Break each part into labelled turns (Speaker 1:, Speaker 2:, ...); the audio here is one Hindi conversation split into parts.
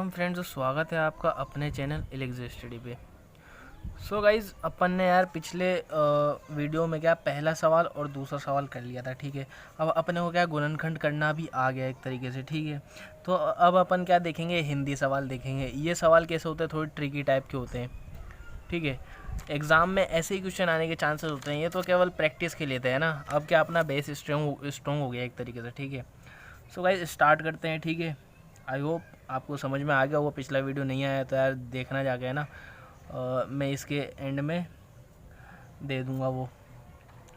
Speaker 1: वेलकम फ्रेंड्स, स्वागत है आपका अपने चैनल एलेक्स स्टडी पे। सो गाइज़, अपन ने यार पिछले वीडियो में क्या पहला सवाल और दूसरा सवाल कर लिया था। ठीक है, अब अपने को क्या गुणनखंड करना भी आ गया एक तरीके से। ठीक है, तो अब अपन क्या देखेंगे, हिंदी सवाल देखेंगे। ये सवाल कैसे होते हैं, थोड़ी ट्रिकी टाइप के होते हैं। ठीक है, एग्ज़ाम में ऐसे ही क्वेश्चन आने के चांसेस होते हैं। ये तो केवल प्रैक्टिस के लिए थे, है ना। अब क्या अपना बेस स्ट्रॉन्ग हो गया एक तरीके से। ठीक है, सो गाइज स्टार्ट करते हैं। ठीक है, आई होप आपको समझ में आ गया। वो पिछला वीडियो नहीं आया तो यार देखना जाके, है ना। मैं इसके एंड में दे दूंगा वो।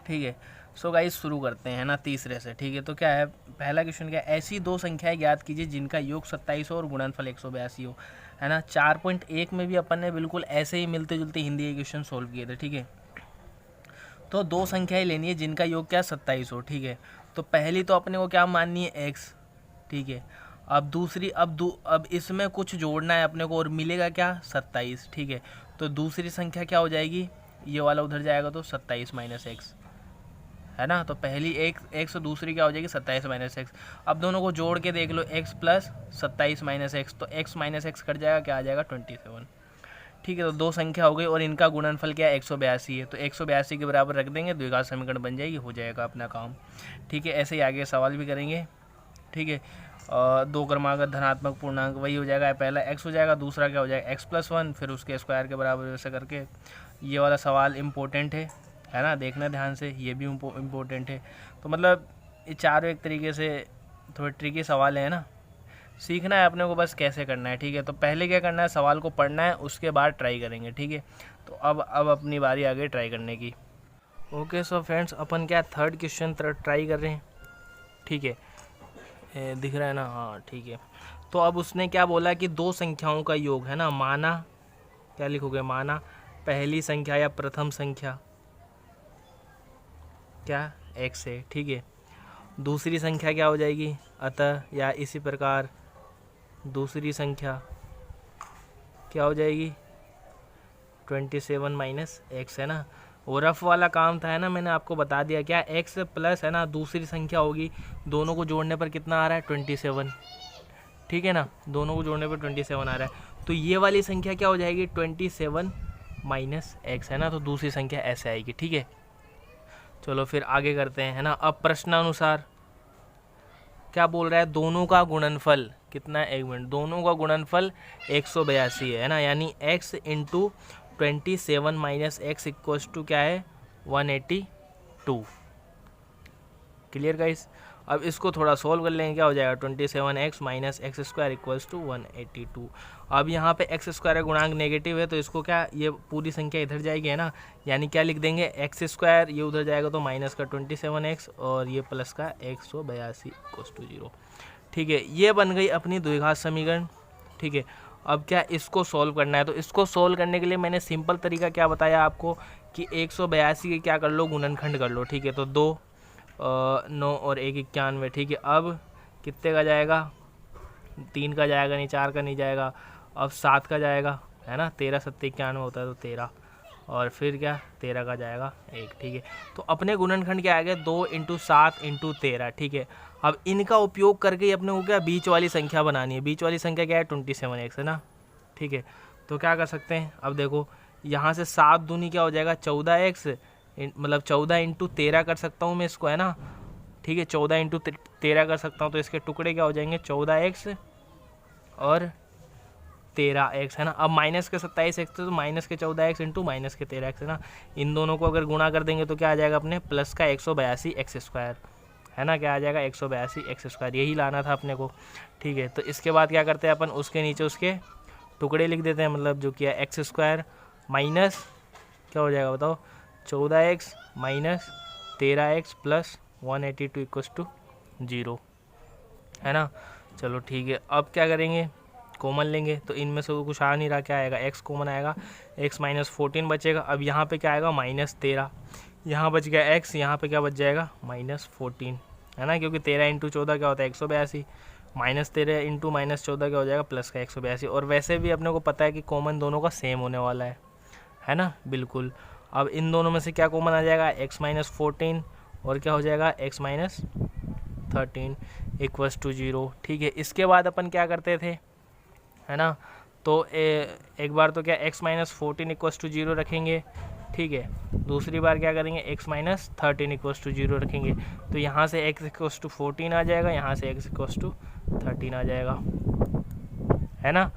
Speaker 1: ठीक है, सो गाइज शुरू करते हैं, है ना, तीसरे से। ठीक है, तो क्या है, पहला क्वेश्चन क्या है, ऐसी दो संख्याएं ज्ञात कीजिए जिनका योग 27 हो और गुणनफल 182 हो। है ना, 4.1 में भी अपन ने बिल्कुल ऐसे ही मिलते जुलते हिंदी के क्वेश्चन सोल्व किए थे। ठीक है, तो दो संख्याएं लेनी है जिनका योग क्या 27 हो। ठीक है, तो पहली तो अपने को क्या माननी है, एक्स। ठीक है, अब दूसरी, अब इसमें कुछ जोड़ना है अपने को और मिलेगा क्या, 27। ठीक है, तो दूसरी संख्या क्या हो जाएगी, ये वाला उधर जाएगा तो 27 माइनस एक्स, है ना। तो पहली एक्स और दूसरी क्या हो जाएगी, 27 माइनस एक्स। अब दोनों को जोड़ के देख लो, एक्स प्लस 27 माइनस एक्स, तो एक्स माइनस एक्स कट जाएगा, क्या आ जाएगा 27। ठीक है, तो दो संख्या हो गई और इनका गुणनफल क्या है, 182 है। तो 182 के बराबर रख देंगे, द्विघात समीकरण बन जाएगी, हो जाएगा अपना काम। ठीक है, ऐसे ही आगे सवाल भी करेंगे। ठीक है, दो क्रमांक धनात्मक पूर्णांक, वही हो जाएगा, पहला एक्स हो जाएगा, दूसरा क्या हो जाएगा, एक्स प्लस 1, फिर उसके स्क्वायर के बराबर वैसे करके। ये वाला सवाल इम्पोर्टेंट है ना, देखना ध्यान से, ये भी इम्पोर्टेंट है। तो मतलब ये चारों एक तरीके से थोड़े ट्रिकी सवाल है ना, सीखना है अपने को बस कैसे करना है। ठीक है, तो पहले क्या करना है, सवाल को पढ़ना है, उसके बाद ट्राई करेंगे। ठीक है, तो अब अपनी बारी आ गई ट्राई करने की। ओके, सो फ्रेंड्स, अपन क्या थर्ड क्वेश्चन ट्राई कर रहे हैं। ठीक है, दिख रहा है ना, हाँ ठीक है। तो अब उसने क्या बोला कि दो संख्याओं का योग, है ना, माना, क्या लिखोगे, माना पहली संख्या या प्रथम संख्या क्या x है। ठीक है, दूसरी संख्या क्या हो जाएगी, अतः, या इसी प्रकार दूसरी संख्या क्या हो जाएगी, 27 माइनस एक्स, है ना। वो रफ वाला काम था, है ना, मैंने आपको बता दिया, क्या x प्लस, है ना, दूसरी संख्या होगी, दोनों को जोड़ने पर कितना आ रहा है, 27। ठीक है ना, दोनों को जोड़ने पर 27 आ रहा है। तो ये वाली संख्या क्या हो जाएगी, 27 माइनस एक्स, है ना। तो दूसरी संख्या ऐसे आएगी। ठीक है, चलो फिर आगे करते हैं, है ना। अब प्रश्नानुसार क्या बोल रहा है, दोनों का गुणनफल कितना है, एक मिनट, दोनों का गुणनफल 182 है ना, यानी x into 27 minus x equals to क्या है, 182। Clear guys. अब इसको थोड़ा सोल्व कर लेंगे, क्या हो जाएगा, 27x minus x square equals to 182। अब यहाँ पे एक्स स्क्वायर का गुणांक नेगेटिव है, तो इसको क्या, ये पूरी संख्या इधर जाएगी, है ना, यानी क्या लिख देंगे, एक्स स्क्वायर, ये उधर जाएगा तो माइनस का 27x और ये प्लस का 182 इक्वल्स टू 0। ठीक है, ये बन गई अपनी द्विघात समीकरण। ठीक है, अब क्या इसको सोल्व करना है, तो इसको सोल्व करने के लिए मैंने सिंपल तरीका क्या बताया आपको कि 182 के क्या कर लो, गुणनखंड कर लो। ठीक है, तो 2 9 और 1 91। ठीक है, अब कितने का जाएगा, 3 का जाएगा नहीं, 4 का नहीं जाएगा, अब 7 का जाएगा, है ना, 13 7 91 होता है तो 13, और फिर क्या 13 का जाएगा 1। ठीक है, तो अपने गुणनखंड क्या आ गया, 2 इंटू 7 इंटू 13। ठीक है, अब इनका उपयोग करके अपने को क्या बीच वाली संख्या बनानी है। बीच वाली संख्या क्या है, 27x, है ना। ठीक है, तो क्या कर सकते हैं, अब देखो यहाँ से 7 दूनी क्या हो जाएगा, 14x, मतलब 14 इंटू 13 कर सकता हूँ मैं इसको, है ना। ठीक है, 14 इंटू 13 कर सकता हूँ, तो इसके टुकड़े क्या हो जाएंगे, 14x और 13x, है ना। अब माइनस के 27x तो माइनस के 14x इंटू माइनस के 13x, है ना। इन दोनों को अगर गुणा कर देंगे तो क्या आ जाएगा अपने, प्लस का 182 एक्स स्क्वायर, है ना, क्या आ जाएगा 182 एक्स स्क्वायर, यही लाना था अपने को। ठीक है, तो इसके बाद क्या करते हैं अपन, उसके नीचे उसके टुकड़े लिख देते हैं, मतलब जो किया एक्स स्क्वायर माइनस क्या हो जाएगा बताओ, 14x minus 13x plus 182 equals to 0, है ना। चलो ठीक है, अब क्या करेंगे, कॉमन लेंगे, तो इनमें से कुछ आ नहीं रहा, क्या आएगा, x कॉमन आएगा, x माइनस 14 बचेगा। अब यहाँ पे क्या आएगा, माइनस 13, यहाँ बच गया x, यहाँ पे क्या बच जाएगा, माइनस 14, है ना, क्योंकि 13 इंटू 14 क्या होता है, 182, माइनस 13 इंटू माइनस 14 क्या हो जाएगा, प्लस का 182। और वैसे भी अपने को पता है कि कॉमन दोनों का सेम होने वाला है ना, बिल्कुल। अब इन दोनों में से क्या कॉमन आ जाएगा, x माइनस 14 और क्या हो जाएगा, x माइनस 13 इक्वल्स टू 0। ठीक है, इसके बाद अपन क्या करते थे, है ना। तो एक बार तो क्या x माइनस 14 इक्वल्स टू 0 रखेंगे, ठीक है। दूसरी बार क्या करेंगे, x माइनस 13 इक्वल्स टू 0 रखेंगे। तो यहाँ से x इक्वल्स टू 14 आ जाएगा, यहाँ से x इक्वल्स टू 13 आ जाएगा, है ना।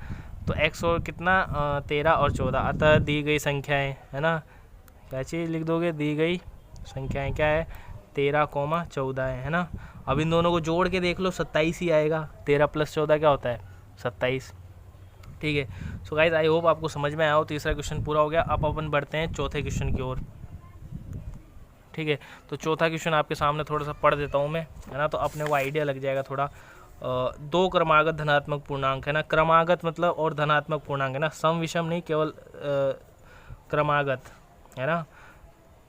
Speaker 1: तो x और कितना 13 और 14, अतः दी गई संख्याएं, है ना, क्या चीज़ लिख दोगे, दी गई संख्याएं क्या है, 13, है ना। अब इन दोनों को जोड़ के देख लो, 27 ही आएगा। 13 + 14 क्या होता है, 27, ठीक है। सो गाइज आई होप आपको समझ में आया हो। तीसरा क्वेश्चन पूरा हो गया। अब अपन बढ़ते हैं चौथे क्वेश्चन की ओर, ठीक है। तो चौथा क्वेश्चन आपके सामने थोड़ा सा पढ़ देता हूँ मैं, है ना, तो अपने को आइडिया लग जाएगा थोड़ा। दो क्रमागत धनात्मक पूर्णांक, है ना, क्रमागत मतलब और धनात्मक पूर्णांक, है ना, सम विषम नहीं, केवल क्रमागत, है ना,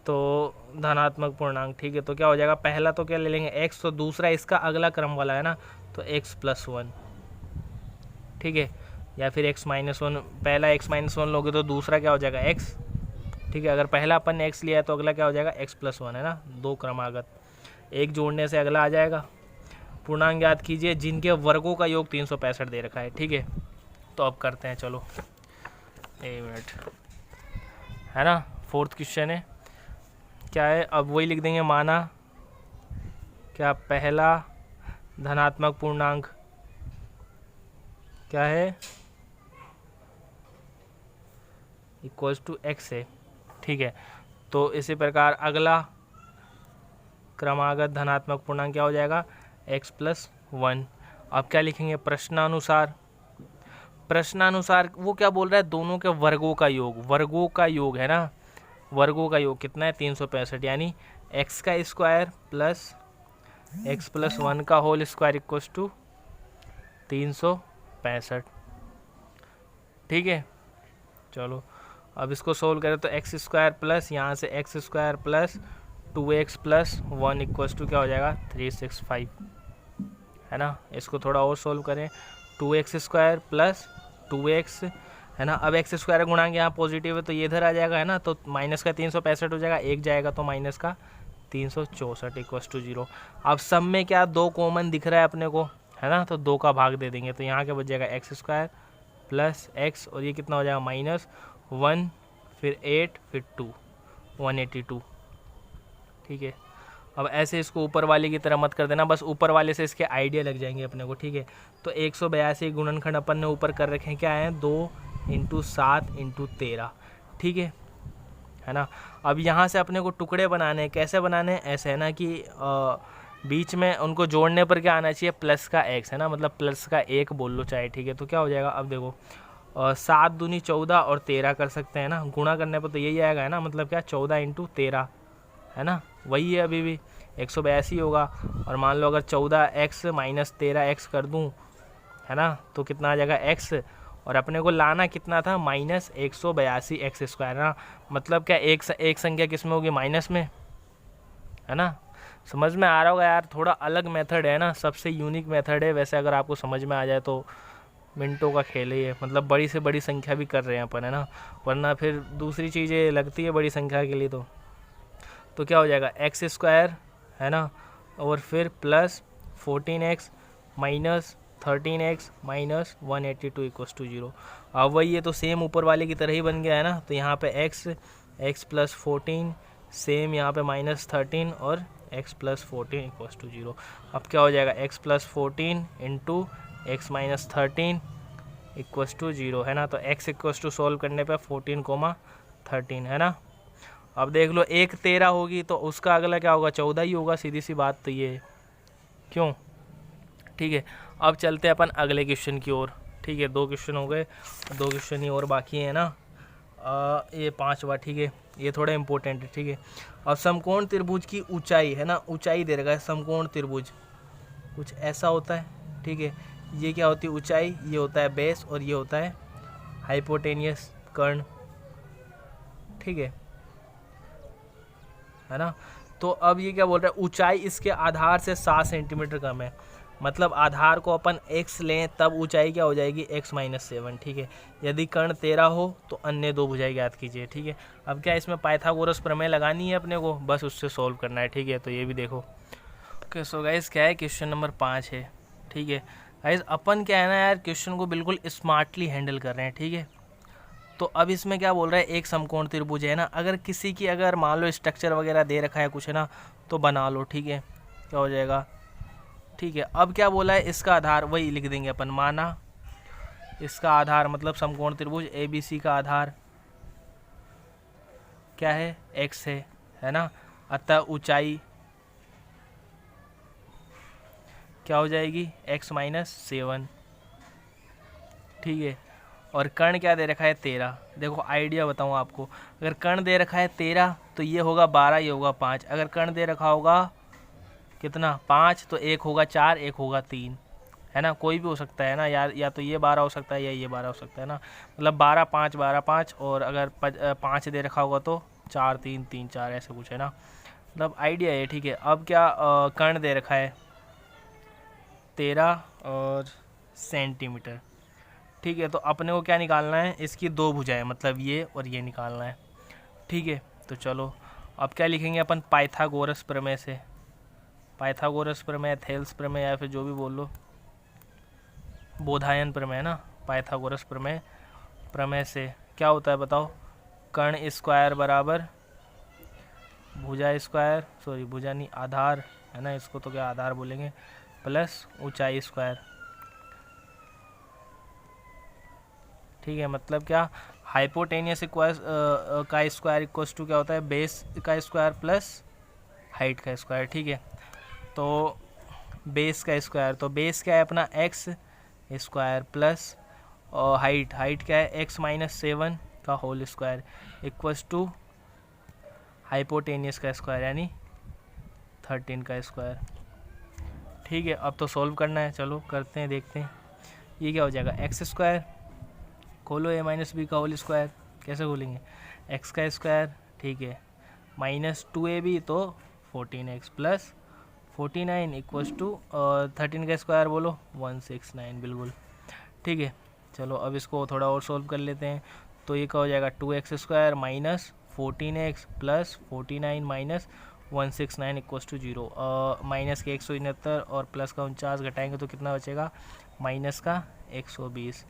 Speaker 1: तो धनात्मक पूर्णांक, ठीक है। तो क्या हो जाएगा, पहला तो क्या ले लेंगे x, तो दूसरा इसका अगला क्रम वाला, है ना, तो x + 1, ठीक है, या फिर x - 1। पहला x - 1 लोगे तो दूसरा क्या हो जाएगा x, ठीक है। अगर पहला अपन ने x लिया है तो अगला क्या हो जाएगा x + 1, है ना, दो क्रमागत, एक जोड़ने से अगला आ जाएगा। पूर्णांक याद कीजिए जिनके वर्गों का योग 365 दे रखा है, ठीक है। तो अब करते हैं, चलो 1 मिनट, है ना। फोर्थ क्वेश्चन है, क्या है, अब वही लिख देंगे, माना क्या पहला धनात्मक पूर्णांक क्या है, इक्वल्स टू x है, ठीक है। तो इसी प्रकार अगला क्रमागत धनात्मक पूर्णांक क्या हो जाएगा, x + 1। अब क्या लिखेंगे, प्रश्नानुसार, प्रश्नानुसार वो क्या बोल रहा है, दोनों के वर्गों का योग, वर्गों का योग, है ना, वर्गों का योग कितना है, 365, यानी x का स्क्वायर प्लस x + 1 का होल स्क्वायर इक्वल्स टू 365, ठीक है। चलो अब इसको सोल्व करें तो x² प्लस यहाँ से x² plus 2x + 1 equals to क्या हो जाएगा, 365, है ना। इसको थोड़ा और सोल्व करें, 2x² प्लस 2x, है ना। अब x² गुणांक यहाँ पॉजिटिव है तो ये इधर आ जाएगा, है ना, तो माइनस का 365 हो जाएगा, एक जाएगा तो माइनस का 364 इक्वल्स टू 0। अब सब में क्या 2 कॉमन दिख रहा है अपने को, है ना, तो 2 का भाग दे देंगे, तो यहाँ क्या बच जाएगा, x² प्लस x, और ये कितना हो जाएगा, -1, फिर 8, फिर 2, 182, ठीक है। अब ऐसे इसको ऊपर वाले की तरह मत कर देना, बस ऊपर वाले से इसके आइडिया लग जाएंगे अपने को, ठीक है। तो 182 गुणनखंड अपन ने ऊपर कर रखे हैं, क्या है, 2 × 7 × 13, ठीक है ना। अब यहाँ से अपने को टुकड़े बनाने हैं, कैसे बनाने हैं, ऐसे, है ना, कि बीच में उनको जोड़ने पर क्या आना चाहिए, प्लस का x, है ना, मतलब प्लस का 1 बोल लो चाहे, ठीक है। तो क्या हो जाएगा, अब देखो 7 दूनी 14 और 13 कर सकते हैं ना, गुणा करने पर तो यही आएगा, है ना, मतलब क्या 14 × 13, है ना, वही है, अभी भी 182 होगा। और मान लो अगर 14x - 13x कर दूं, है ना, तो कितना आ जाएगा x, और अपने को लाना कितना था, -182x², है ना, मतलब क्या एक संख्या किस में होगी, माइनस में, है ना। समझ में आ रहा होगा यार, थोड़ा अलग मेथड है ना, सबसे यूनिक मेथड है वैसे, अगर आपको समझ में आ जाए तो मिनटों का खेल ही है, मतलब बड़ी से बड़ी संख्या भी कर रहे हैं अपन, है ना, वरना फिर दूसरी चीज़ें लगती है बड़ी संख्या के लिए। तो क्या हो जाएगा, x², है ना, और फिर plus 14x minus 13x minus 182 equals to 0। अब वही है, तो सेम ऊपर वाले की तरह ही बन गया, है ना। तो यहाँ पे x + 14, सेम यहाँ पे -13 और x + 14 इक्वल्स टू 0। अब क्या हो जाएगा, x + 14 × x - 13 इक्वल्स टू 0, है ना। तो x इक्वल्स टू सोल्व करने पे 14, 13, है ना। अब देख लो, एक 13 होगी तो उसका अगला क्या होगा, 14 ही होगा, सीधी सी बात तो ये, क्यों, ठीक है। अब चलते हैं अपन अगले क्वेश्चन की ओर, ठीक है। 2 क्वेश्चन हो गए, 2 क्वेश्चन ही और बाकी है ना, ये 5वां, ठीक है, ये थोड़ा इंपॉर्टेंट है, ठीक है। अब समकोण त्रिभुज की ऊंचाई, है ना, ऊंचाई दे रखा है, समकोण त्रिभुज कुछ ऐसा होता है, ठीक है। ये क्या होती है, ऊंचाई, ये होता है बेस, और ये होता है हाइपोटेनियस कर्ण, ठीक है ना। तो अब ये क्या बोल रहा है, ऊंचाई इसके आधार से 7 सेंटीमीटर कम है, मतलब आधार को अपन x लें तब ऊंचाई क्या हो जाएगी, x - 7, ठीक है। यदि कर्ण 13 हो तो अन्य 2 भुजाएं ज्ञात कीजिए, ठीक है। अब क्या इसमें पाइथागोरस प्रमेय लगानी है अपने को, बस उससे सॉल्व करना है, ठीक है। तो ये भी देखो, ओके। सो गाइस क्या है, क्वेश्चन नंबर 5 है, ठीक है। गाइस अपन क्या है ना यार, क्वेश्चन को बिल्कुल स्मार्टली हैंडल कर रहे हैं, ठीक है। तो अब इसमें क्या बोल रहा है, एक समकोण त्रिभुज है ना, अगर किसी की अगर मान लो स्ट्रक्चर वगैरह दे रखा है कुछ है ना, तो बना लो, ठीक है। क्या हो जाएगा, ठीक है। अब क्या बोला है, इसका आधार वही लिख देंगे अपन, माना इसका आधार मतलब समकोण त्रिभुज ABC का आधार क्या है, x है ना। अतः ऊंचाई क्या हो जाएगी, x - 7, ठीक है। और कर्ण क्या दे रखा है, 13। देखो आइडिया बताऊँ आपको, अगर कर्ण दे रखा है 13 तो ये होगा 12, ये होगा 5। अगर कर्ण दे रखा होगा कितना, 5, तो एक होगा 4, एक होगा 3, है ना। कोई भी हो सकता है ना यार, या तो ये 12 हो सकता है या ये 12 हो सकता है ना। मतलब 12 5 12 5, और अगर 5 दे रखा होगा तो 4 3 3 4 ऐसे कुछ है ना। मतलब आइडिया है, ठीक है। अब क्या कर्ण दे रखा है 13 और सेंटीमीटर, ठीक है। तो अपने को क्या निकालना है, इसकी दो भुजाएं, मतलब ये और ये निकालना है, ठीक है। तो चलो अब क्या लिखेंगे अपन, पाइथागोरस प्रमेय से, पाइथागोरस प्रमेय, थेल्स प्रमेय, या फिर जो भी बोल लो, बोधायन प्रमेय ना। पाइथागोरस प्रमेय, प्रमेय से क्या होता है बताओ, कर्ण स्क्वायर बराबर भुजा स्क्वायर, सॉरी भुजा नहीं, आधार है ना, इसको तो क्या आधार बोलेंगे, प्लस ऊंचाई स्क्वायर, ठीक है। मतलब क्या, हाइपोटेनियस का स्क्वायर इक्वल्स टू क्या होता है, बेस का स्क्वायर प्लस हाइट का स्क्वायर, ठीक है। तो बेस का स्क्वायर, तो बेस क्या है अपना x स्क्वायर प्लस और हाइट क्या है x - 7 का whole square equals to hypotenuse का स्क्वायर यानी 13 का स्क्वायर, ठीक है। अब तो सॉल्व करना है, चलो करते हैं, देखते हैं ये क्या हो जाएगा, एक्स स्क्वायर खोलो a - b का होल स्क्वायर, कैसे खोलेंगे, x का स्क्वायर, ठीक है, -2ab तो 14x प्लस 49 इक्वल्स टू 13 का स्क्वायर बोलो 169, बिल्कुल, ठीक है। चलो अब इसको थोड़ा और सोल्व कर लेते हैं। तो ये क्या हो जाएगा, 2x square minus 14x plus 49 minus 169 equals to 0। Minus के 169 और प्लस का 49 घटाएंगे तो कितना बचेगा, माइनस का 120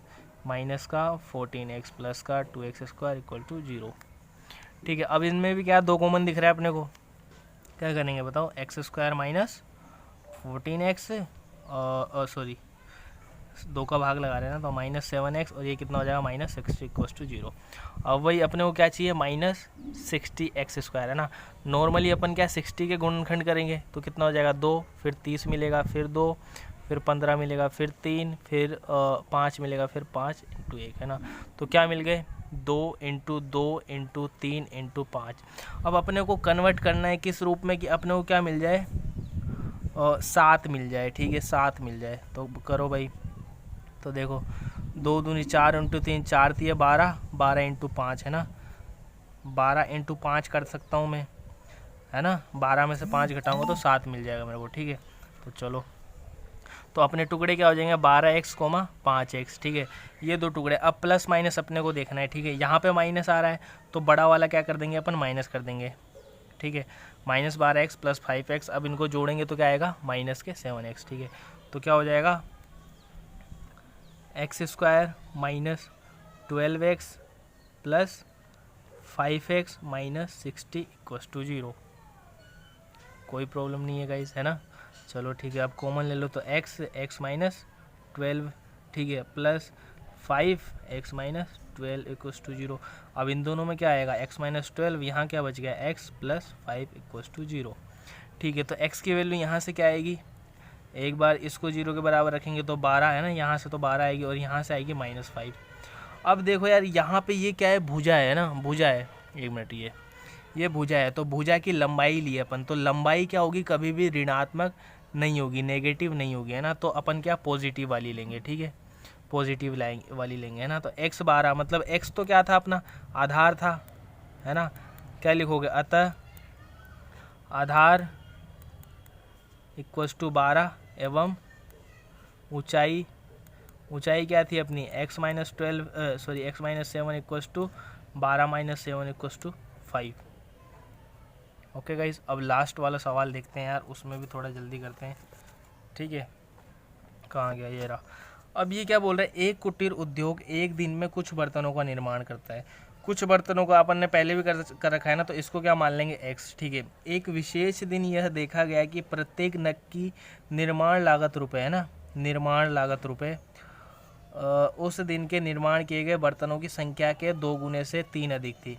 Speaker 1: माइनस का 14x प्लस का 2x स्क्वायर इक्वल टू 0, ठीक है। अब इनमें भी क्या दो कॉमन दिख रहा है अपने को, क्या करेंगे बताओ, x square minus 14x, sorry दो का भाग लगा रहे हैं ना, तो -7x, और ये कितना हो जाएगा -60 इक्वल्स टू 0। अब वही अपने को क्या चाहिए, -60x स्क्वायर है ना। नॉर्मली अपन क्या 60 के गुणनखंड करेंगे तो कितना हो जाएगा, 2, फिर 30 मिलेगा, फिर 2, फिर 15 मिलेगा, फिर 3, फिर 5 मिलेगा, फिर 5 × 1 है ना। तो क्या मिल गए, 2 × 2 × 3 × 5। अब अपने को कन्वर्ट करना है किस रूप में कि अपने को क्या मिल जाए, 7 मिल जाए, ठीक है, 7 मिल जाए। तो करो भाई, तो देखो 2 दूनी 4 × 3 4 थी 12, 12 × 5 है ना, 12 × 5 कर सकता हूँ मैं, है ना। 12 में से 5 घटाऊंगा तो 7 मिल जाएगा मेरे को, ठीक है। तो चलो, तो अपने टुकड़े क्या हो जाएंगे, 12x, 5x, ठीक है। ये दो टुकड़े, अब प्लस माइनस अपने को देखना है, ठीक है। यहाँ पे माइनस आ रहा है तो बड़ा वाला क्या कर देंगे अपन, माइनस कर देंगे, ठीक है। -12x प्लस 5x, अब इनको जोड़ेंगे तो क्या आएगा, माइनस के 7x, ठीक है। तो क्या हो जाएगा, x square minus 12x plus 5x minus 60 equals to 0। कोई प्रॉब्लम नहीं है गाइस, है ना। चलो ठीक है, अब कॉमन ले लो, तो x माइनस 12, ठीक है, plus 5x minus 12 equals to 0। अब इन दोनों में क्या आएगा, x माइनस 12, यहाँ क्या बच गया, x प्लस 5 इक्वल्स टू 0, ठीक है। तो x की वैल्यू यहाँ से क्या आएगी, एक बार इसको 0 के बराबर रखेंगे तो 12 है ना, यहाँ से तो 12 आएगी, और यहाँ से आएगी -5। अब देखो यार, यहाँ पे ये क्या है, भुजा है ना, भुजा है, एक मिनट, ये भुजा है, तो भुजा की लंबाई ली अपन, तो लंबाई क्या होगी, कभी भी ऋणात्मक नहीं होगी, नेगेटिव नहीं होगी, है ना। तो अपन क्या पॉजिटिव वाली लेंगे, ठीक है, पॉजिटिव वाली लेंगे, है ना। तो x 12 मतलब x तो क्या था अपना, आधार था, है ना। क्या लिखोगे, अतः आधार इक्वल्स टू 12 एवं ऊंचाई क्या थी अपनी, x minus 7 equals to 12 - 7 equals to 5। Okay guys, अब लास्ट वाला सवाल देखते हैं यार, उसमें भी थोड़ा जल्दी करते हैं, ठीक है। कहाँ गया, ये रहा। अब ये क्या बोल रहा है, एक कुटीर उद्योग एक दिन में कुछ बर्तनों का निर्माण करता है। कुछ बर्तनों का अपन ने पहले भी कर रखा है ना, तो इसको क्या मान लेंगे x, ठीक है। एक विशेष दिन यह देखा गया कि प्रत्येक नग की निर्माण लागत रुपए है ना, निर्माण लागत रुपए उस दिन के निर्माण किए गए बर्तनों की संख्या के 2 गुने से 3 अधिक थी।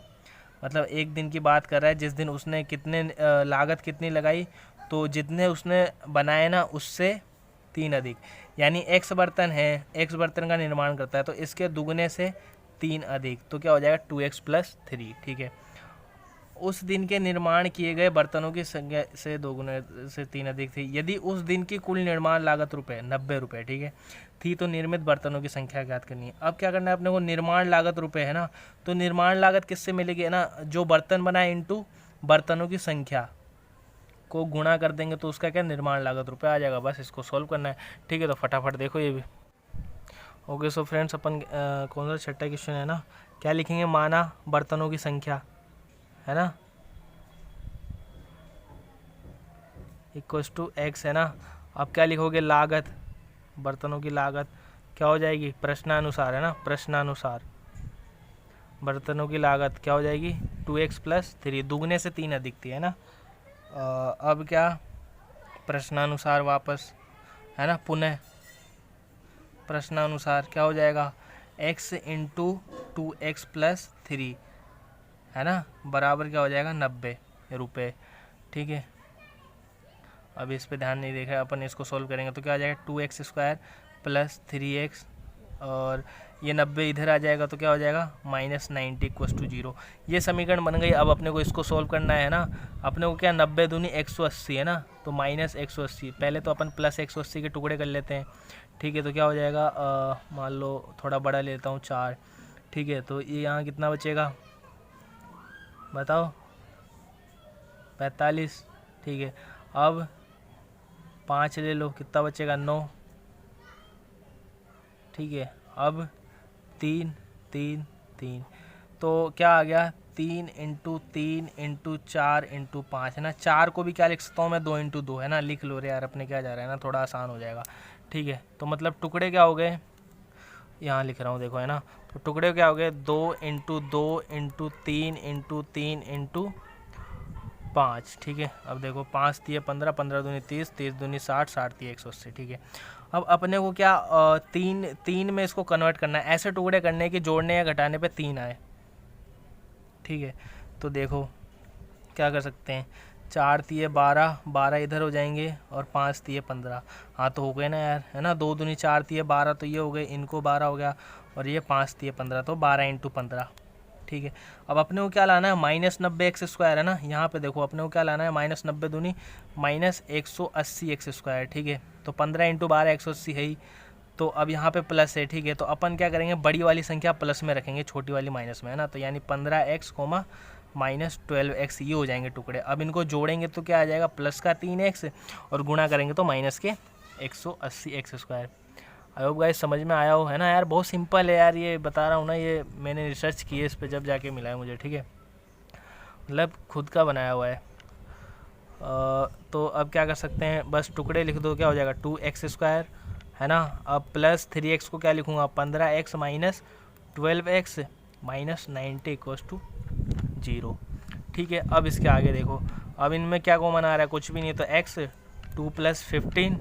Speaker 1: मतलब एक दिन की बात कर रहा है जिस दिन उसने कितने लागत कितनी लगाई, तो जितने उसने बनाए ना उससे 3 अधिक, यानी x बर्तन है, x बर्तन का निर्माण करता है, तो इसके दुगने से 3 अधिक, तो क्या हो जाएगा 2x + 3, ठीक है। उस दिन के निर्माण किए गए बर्तनों की संख्या से 2 गुने से 3 अधिक थी। यदि उस दिन की कुल निर्माण लागत रुपए 90 रुपये, ठीक है, थी, तो निर्मित बर्तनों की संख्या ज्ञात करनी है। अब क्या करना है अपने को, निर्माण लागत रुपए है ना, तो निर्माण लागत किससे मिलेगी है ना, जो बर्तन बनाए इंटू बर्तनों की संख्या को गुणा कर देंगे तो उसका क्या निर्माण लागत रुपए आ जाएगा। बस इसको सॉल्व करना है, ठीक है। तो फटाफट देखो ये भी। ओके सो फ्रेंड्स, अपन कौन सा छठा क्वेश्चन है ना, क्या लिखेंगे, माना बर्तनों की संख्या है ना = x है ना। अब क्या लिखोगे, लागत, बर्तनों की लागत क्या हो जाएगी, प्रश्नानुसार है ना, प्रश्नानुसार बर्तनों की लागत क्या हो जाएगी 2x + 3, दुगने से 3 अधिक थी है ना। अब क्या, प्रश्नानुसार वापस है ना, पुनः प्रश्नानुसार क्या हो जाएगा, x × 2x + 3 है ना, बराबर क्या हो जाएगा 90 रुपये, ठीक है। अब इस पे ध्यान नहीं देखा, अपन इसको सोल्व करेंगे तो क्या आ जाएगा 2x² + 3x, और ये 90 इधर आ जाएगा तो क्या हो जाएगा -90 = 0। ये समीकरण बन गई। अब अपने को इसको सोल्व करना है ना, अपने को क्या 90 दूनी 180 है ना, तो -180, पहले तो अपन +180 के टुकड़े कर लेते हैं, ठीक है। तो क्या हो जाएगा, मान लो थोड़ा बड़ा लेता हूँ 4, ठीक है। तो ये यहाँ कितना बचेगा बताओ, 45, ठीक है। अब 5 ले लो, कितना बचेगा 9, ठीक है। अब 3 3 3, तो क्या आ गया 3 × 3 × 4 × 5 है ना। 4 को भी क्या लिख सकता हूँ मैं, 2 × 2 है ना, लिख लो रे यार, अपने क्या जा रहा है ना, थोड़ा आसान हो जाएगा, ठीक है। तो मतलब टुकड़े क्या हो गए, यहाँ लिख रहा हूँ देखो है ना, तो टुकड़े क्या हो गए 2 × 2 × 3 × 3 × 5, ठीक है। अब देखो 5 × 15, 15 दूनी 30, 30 दूनी 60, 60 × 180, ठीक है। अब अपने को क्या 3 में इसको कन्वर्ट करना है, ऐसे टुकड़े करने के जोड़ने या घटाने पे 3 आए, ठीक है। तो देखो क्या कर सकते हैं, 4 × 12, 12 इधर हो जाएंगे, और 5 × 15, हाँ तो हो गए ना यार है ना, 2 दूनी 4 × 12, तो ये हो गए, इनको 12 हो गया, और ये 5 × 15, तो 12 × 15, ठीक है। अब अपने को क्या लाना है, -90x² है ना, यहाँ पे देखो अपने को क्या लाना है, -90 दूनी -180x², ठीक है। तो 15 × 12 180 है ही, तो अब यहाँ पे प्लस है, ठीक है। तो अपन क्या करेंगे, बड़ी वाली संख्या प्लस में रखेंगे, छोटी वाली माइनस में है ना, तो यानी 15x, -12x, ये हो जाएंगे टुकड़े। अब इनको जोड़ेंगे तो क्या आ जाएगा, प्लस का 3x, और गुणा करेंगे तो माइनस के 180x²। आई होप गाइस समझ में आया हो है ना यार, बहुत सिंपल है यार, ये बता रहा हूँ ना, ये मैंने रिसर्च की है इस पे, जब जाके मिला है मुझे, ठीक है, मतलब खुद का बनाया हुआ है। तो अब क्या कर सकते हैं, बस टुकड़े लिख दो, क्या हो जाएगा 2x² है ना। अब प्लस 3x को क्या लिखूँगा, 15x - 12x - 90 = 0, ठीक है। अब इसके आगे देखो, अब इनमें क्या कॉमन आ रहा है, कुछ भी नहीं, तो x 2 + 15,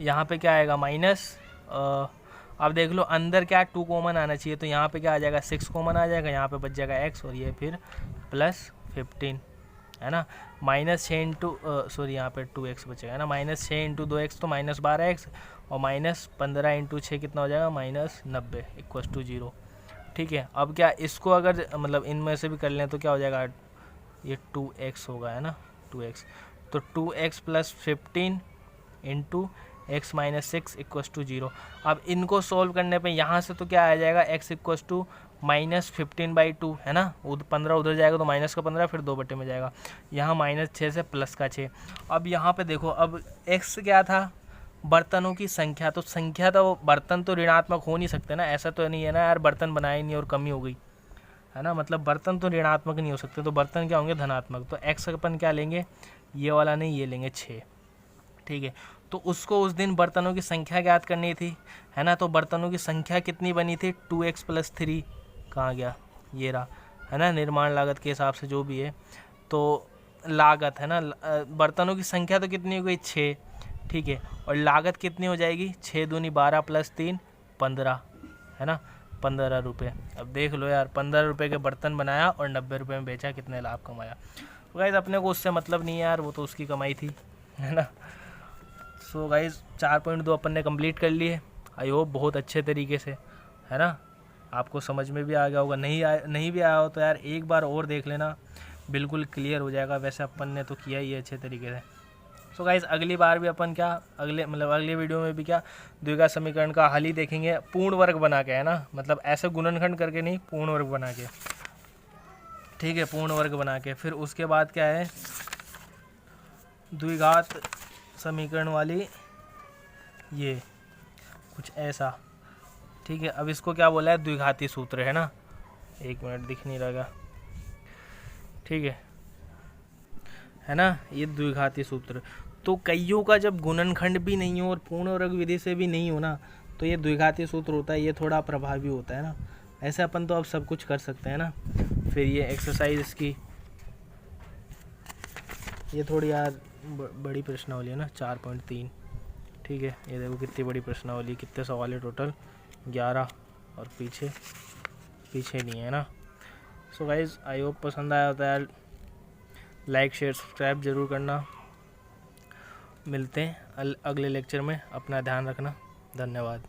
Speaker 1: यहाँ पे क्या आएगा माइनस, अब देख लो अंदर क्या 2 कॉमन आना चाहिए, तो यहाँ पे क्या आ जाएगा 6 कॉमन आ जाएगा, यहाँ पे बच जाएगा x, और ये फिर +15 है ना, -6 × सॉरी यहाँ पे 2x बचेगा है ना, -6 × 2x तो -12x, और -15 × 6 कितना हो जाएगा -90 = 0, ठीक है। अब क्या इसको अगर मतलब इनमें से भी कर लें तो क्या हो जाएगा, ये 2x होगा है ना, 2x, तो 2x + 15 × x - 6 = 0। अब इनको सोल्व करने पे यहाँ से तो क्या आ जाएगा, x = -15/2 है ना, 15 उधर जाएगा तो माइनस का 15, फिर 2 बटे में जाएगा, यहाँ -6 से प्लस का 6। अब यहाँ पे देखो, अब x क्या था, बर्तनों की संख्या, तो संख्या तो बर्तन तो ऋणात्मक हो नहीं सकते ना, ऐसा तो नहीं है ना यार, बर्तन बनाए नहीं और कमी हो गई है ना, मतलब बर्तन तो ऋणात्मक नहीं हो सकते, तो बर्तन क्या होंगे धनात्मक। तो x अपन क्या लेंगे, ये वाला नहीं, ये लेंगे 6, ठीक है। तो उसको उस दिन बर्तनों की संख्या ज्ञात करनी थी, है ना। तो बर्तनों की संख्या कितनी बनी थी, 2x + 3, कहाँ गया, ये रहा, है ना। निर्माण लागत के हिसाब से जो भी है, तो लागत है ना, बर्तनों की संख्या तो कितनी हो गई, 6, ठीक है। और लागत कितनी हो जाएगी, 6 दूनी 12 + 3 15, है ना, 15 रुपये। अब देख लो यार, 15 रुपये के बर्तन बनाया और 90 रुपये में बेचा, कितने लाभ कमाया। तो गाइज़ अपने को उससे मतलब नहीं है यार, वो तो उसकी कमाई थी, है ना। सो गाइज़ 4.2 अपन ने कंप्लीट कर लिए, आई होप बहुत अच्छे तरीके से, है ना। आपको समझ में भी आ गया होगा, नहीं भी आया हो तो यार एक बार और देख लेना, बिल्कुल क्लियर हो जाएगा। वैसे अपन ने तो किया ही है अच्छे तरीके से। सो गाइज़ अगली बार भी अपन क्या, अगले वीडियो में भी क्या, द्विघात समीकरण का हल ही देखेंगे, पूर्ण वर्ग बना के, है ना। मतलब ऐसे गुणनखंड करके नहीं, पूर्ण वर्ग बना के, ठीक है, पूर्ण वर्ग बना के। फिर उसके बाद क्या है, द्विघात समीकरण वाली ये कुछ ऐसा, ठीक है। अब इसको क्या बोला है, द्विघाती सूत्र, है ना। 1 मिनट, दिख नहीं रहेगा, ठीक है ना। ये द्विघाती सूत्र, तो कईयों का जब गुणनखंड भी नहीं हो और पूर्ण वर्ग विधि से भी नहीं हो ना, तो ये द्विघाती सूत्र होता है, ये थोड़ा प्रभावी होता है ना। ऐसे अपन तो अब सब कुछ कर सकते हैं ना। फिर ये एक्सरसाइज इसकी, ये थोड़ी यार बड़ी प्रश्नावली है ना, 4.3, ठीक है। ये देखो कितनी बड़ी प्रश्नावली, कितने सवाल है टोटल, 11, और पीछे नहीं है ना। सो गाइज आई होप पसंद आया होता है यार, लाइक शेयर सब्सक्राइब जरूर करना। मिलते हैं अगले लेक्चर में, अपना ध्यान रखना, धन्यवाद।